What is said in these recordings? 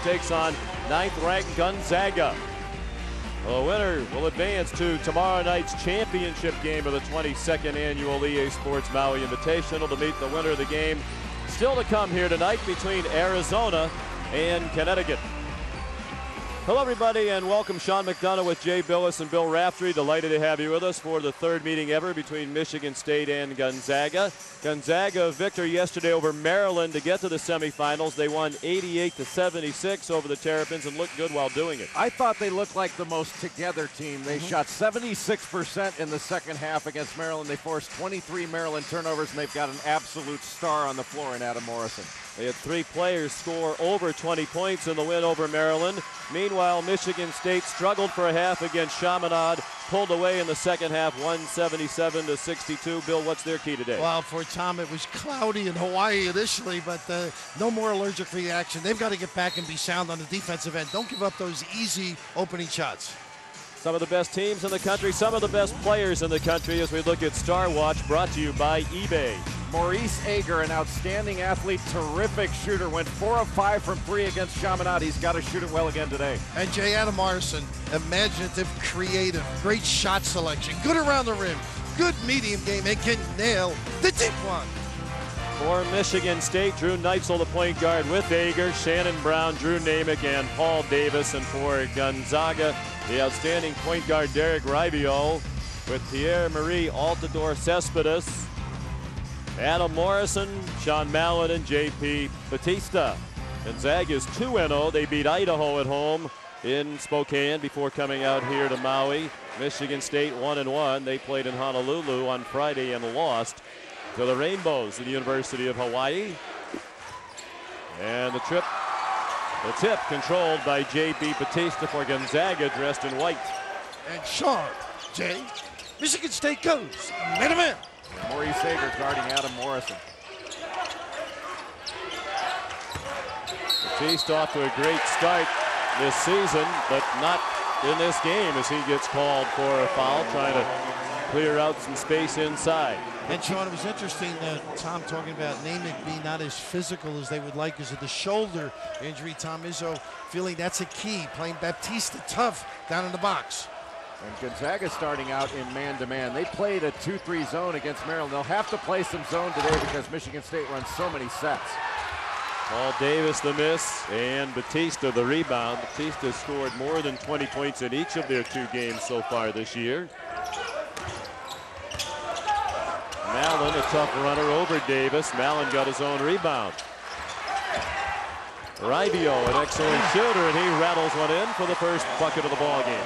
Takes on 9th-ranked Gonzaga. The winner will advance to tomorrow night's championship game of the 22nd annual EA Sports Maui Invitational to meet the winner of the game. Still to come here tonight between Arizona and Connecticut. Hello everybody and welcome. Sean McDonough with Jay Billis and Bill Raftery. Delighted to have you with us for the third meeting ever between Michigan State and Gonzaga. Gonzaga victor yesterday over Maryland to get to the semifinals. They won 88-76 over the Terrapins and looked good while doing it. I thought they looked like the most together team. They shot 76% in the second half against Maryland. They forced 23 Maryland turnovers, and they've got an absolute star on the floor in Adam Morrison. They had 3 players score over 20 points in the win over Maryland. Meanwhile, Michigan State struggled for a half against Chaminade, pulled away in the second half, 177-62. Bill, what's their key today? Well, for Tom, it was cloudy in Hawaii initially, but no more allergic reaction. They've got to get back and be sound on the defensive end. Don't give up those easy opening shots. Some of the best teams in the country, some of the best players in the country as we look at Star Watch, brought to you by eBay. Maurice Ager, an outstanding athlete, terrific shooter, went 4 of 5 from 3 against Chaminade. He's got to shoot it well again today. And J. Adam Morrison, imaginative, creative, great shot selection, good around the rim, good medium game, and can nail the deep one. For Michigan State, Drew Neitzel, the point guard with Ager, Shannon Brown, Drew Namick, and Paul Davis. And for Gonzaga, the outstanding point guard Derek Rivio with Pierre-Marie Altidore Cespedes, Adam Morrison, Sean Mallon, and J.P. Batista. Gonzaga's 2-0. They beat Idaho at home in Spokane before coming out here to Maui. Michigan State 1-1. They played in Honolulu on Friday and lost to the Rainbows at the University of Hawaii. And the tip controlled by J.P. Batista for Gonzaga, dressed in white. And Sean, Jay, Michigan State goes man-to-man. Maurice Ager guarding Adam Morrison. Batista off to a great start this season, but not in this game as he gets called for a foul, trying to clear out some space inside. And Sean, it was interesting that Tom talking about Namick being not as physical as they would like because of the shoulder injury. Tom Izzo feeling that's a key, playing Batista tough down in the box. And Gonzaga starting out in man-to-man. They played a 2-3 zone against Maryland. They'll have to play some zone today because Michigan State runs so many sets. Paul Davis the miss and Batista the rebound. Batista scored more than 20 points in each of their 2 games so far this year. Mallon, a tough runner over Davis. Mallon got his own rebound. Rivio, an excellent shooter, and he rattles one in for the first bucket of the ball game.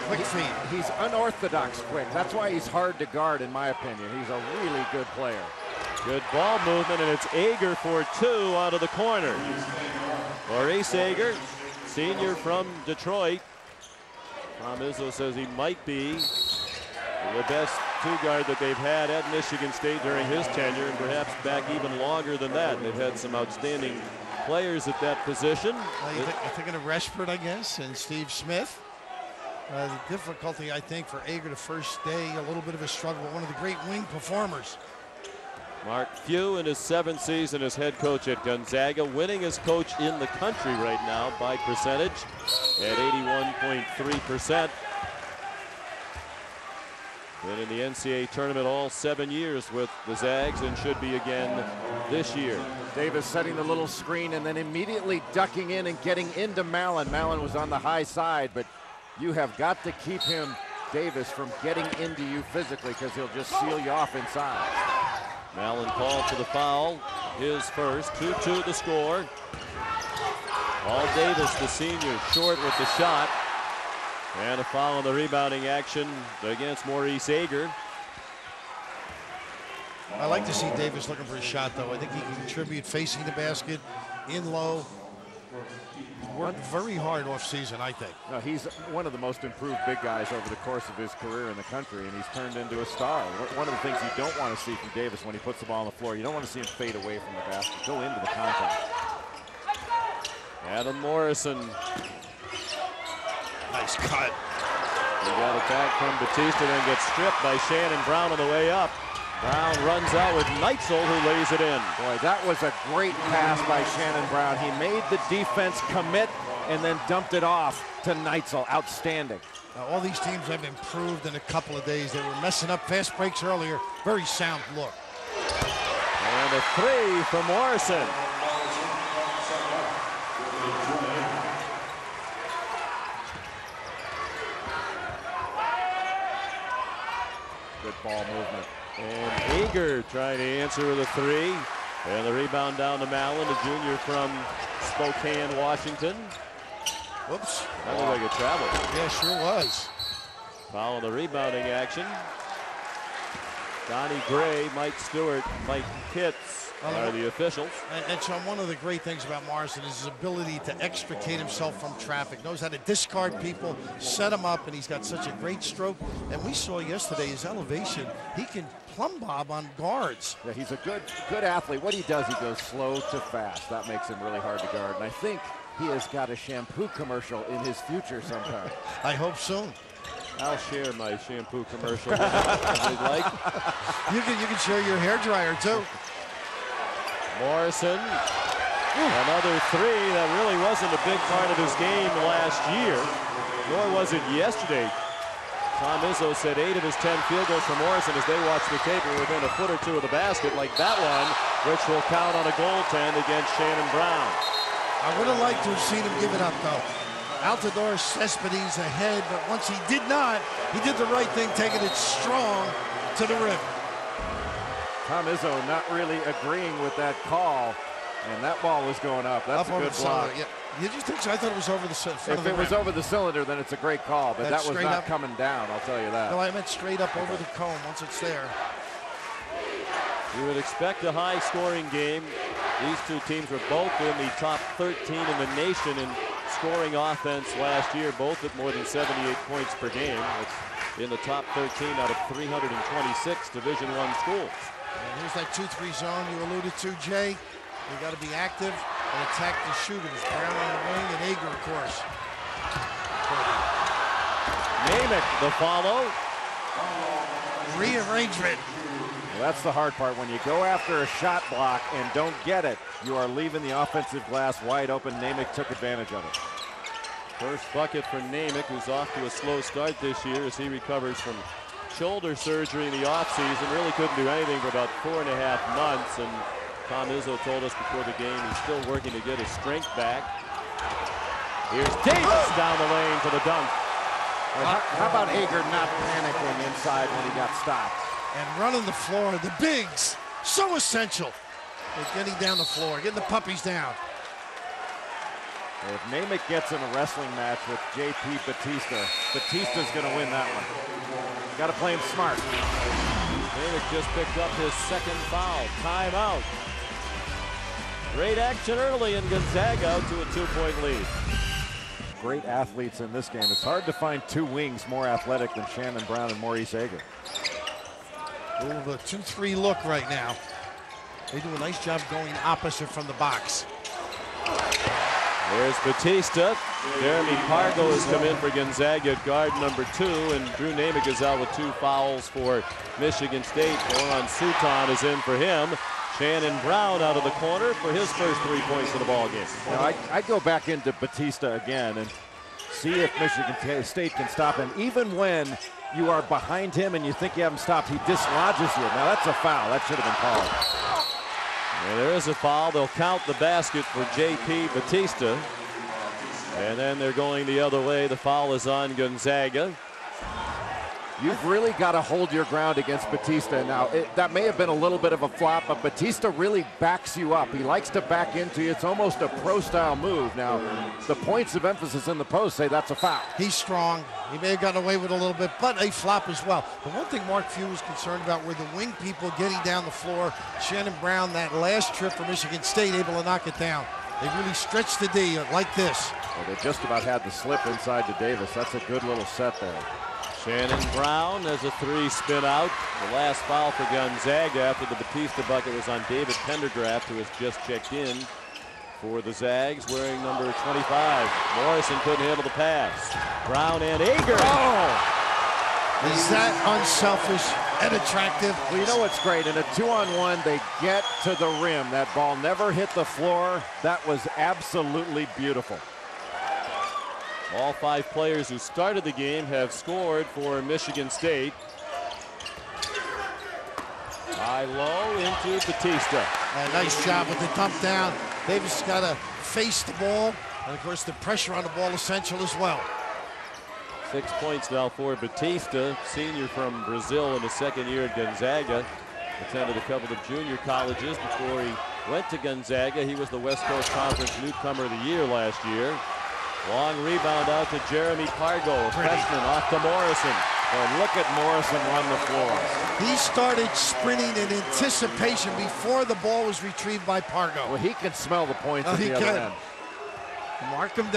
Quick feet. He's unorthodox quick. That's why he's hard to guard, in my opinion. He's a really good player. Good ball movement, and it's Ager for 2 out of the corner. Maurice Ager, senior from Detroit. Tom Izzo says he might be the best 2-guard that they've had at Michigan State during his tenure, and perhaps back even longer than that. They've had some outstanding players at that position. You're thinking of Reshford, I guess, and Steve Smith. The difficulty, I think, for Ager the first day, a little bit of a struggle, but one of the great wing performers. Mark Few in his 7th season as head coach at Gonzaga, winning as coach in the country right now by percentage at 81.3%. Been in the NCAA tournament all 7 years with the Zags and should be again this year. Davis setting the little screen and then immediately ducking in and getting into Mallon. Mallon was on the high side, but you have got to keep him, Davis, from getting into you physically because he'll just seal you off inside. Mallon called for the foul, his first, 2-2 the score. Paul Davis, the senior, short with the shot. And a foul on the rebounding action against Maurice Ager. I like to see Davis looking for a shot, though. I think he can contribute facing the basket, in low. Worked very hard off-season, I think. No, he's one of the most improved big guys over the course of his career in the country, and he's turned into a star. One of the things you don't want to see from Davis when he puts the ball on the floor, you don't want to see him fade away from the basket, go into the contact. Adam Morrison. Nice cut. He got it back from Batista, then gets stripped by Shannon Brown on the way up. Brown runs out with Neitzel, who lays it in. Boy, that was a great pass by Shannon Brown. He made the defense commit and then dumped it off to Neitzel. Outstanding. All these teams have improved in a couple of days. They were messing up fast breaks earlier. Very sound look. And a three for Morrison. Good ball movement. And Ager trying to answer with a three. And the rebound down to Mallon, a junior from Spokane, Washington. Whoops. That looked like a travel. Yeah, sure was. Following the rebounding action. Donnie Gray, Mike Stewart, Mike Pitts are the officials. And Sean, one of the great things about Morrison is his ability to extricate himself from traffic. Knows how to discard people, set them up, and he's got such a great stroke. And we saw yesterday his elevation. He can plumb bob on guards. Yeah, he's a good athlete. What he does, he goes slow to fast. That makes him really hard to guard. And I think he has got a shampoo commercial in his future sometime. I hope soon. I'll share my shampoo commercial if you'd like. You can share your hair dryer too. Morrison, another three. That really wasn't a big part of his game last year, nor was it yesterday. Tom Izzo said 8 of his 10 field goals for Morrison as they watched the tape were within a foot or two of the basket, like that one, which will count on a goaltend against Shannon Brown. I would have liked to have seen him give it up, though. Altidore Cespedes ahead, but once he did not, he did the right thing, taking it strong to the rim. Tom Izzo not really agreeing with that call, and that ball was going up. That's a good block. Yeah. Did you think so? I thought it was over the front If of the it was rim. over the cylinder, then it's a great call, but That's that was straight not up. coming down, I'll tell you that. No, I meant straight up over the cone once it's there. You would expect a high-scoring game. These two teams were both in the top 13 in the nation in scoring offense last year, both at more than 78 points per game. It's in the top 13 out of 326 Division I schools. And here's that 2-3 zone you alluded to, Jay. You got to be active and attack the shooters. Brown on the wing and Ager, of course. Namick, the follow. Rearrangement. Well, that's the hard part. When you go after a shot block and don't get it, you are leaving the offensive glass wide open. Namick took advantage of it. First bucket for Namick, who's off to a slow start this year as he recovers from shoulder surgery in the offseason. Really couldn't do anything for about 4.5 months. And Tom Izzo told us before the game he's still working to get his strength back. Here's Davis down the lane for the dunk. How about Ager not panicking inside when he got stopped? And running the floor, the bigs, so essential. They're getting down the floor, getting the puppies down. If Namick gets in a wrestling match with JP Batista, Batista's going to win that one. Got to play him smart. Namick just picked up his second foul. Timeout. Great action early in Gonzaga out to a 2-point lead. Great athletes in this game. It's hard to find two wings more athletic than Shannon Brown and Maurice Ager. Ooh, the 2-3 look right now. They do a nice job going opposite from the box. There's Batista. Jeremy Pargo has come in for Gonzaga at guard number 2, and Drew Namick is out with 2 fouls for Michigan State. Goran Suton is in for him. Shannon Brown out of the corner for his first 3 points of the ballgame. Now, I'd go back into Batista again and see if Michigan State can stop him. Even when you are behind him and you think you have him stopped, he dislodges you. Now that's a foul. That should have been called. And there is a foul. They'll count the basket for JP Batista. And then they're going the other way. The foul is on Gonzaga. You've really got to hold your ground against Batista. Now, that may have been a little bit of a flop, but Batista really backs you up. He likes to back into you. It's almost a pro-style move. Now, the points of emphasis in the post say that's a foul. He's strong. He may have gotten away with it a little bit, but a flop as well. The one thing Mark Few was concerned about were the wing people getting down the floor. Shannon Brown, that last trip for Michigan State, able to knock it down. They really stretched the D like this. Well, they just about had the slip inside to Davis. That's a good little set there. Shannon Brown has a 3 spin out. The last foul for Gonzaga after the Batista bucket was on David Pendergraft, who has just checked in for the Zags, wearing number 25. Morrison couldn't handle the pass. Brown and Ager. Oh! Is that unselfish? and attractive. Well, you know what's great? In a 2-on-1, they get to the rim. That ball never hit the floor. That was absolutely beautiful. All 5 players who started the game have scored for Michigan State. High low into Batista. Nice job with the dump down. Davis got to face the ball, and of course the pressure on the ball essential as well. 6 points now for Batista, senior from Brazil in his second year at Gonzaga. Attended a couple of junior colleges before he went to Gonzaga. He was the West Coast Conference Newcomer of the Year last year. Long rebound out to Jeremy Pargo, a freshman off to Morrison. And look at Morrison run the floor. He started sprinting in anticipation before the ball was retrieved by Pargo. Well, he can smell the points at the other end. Mark him down.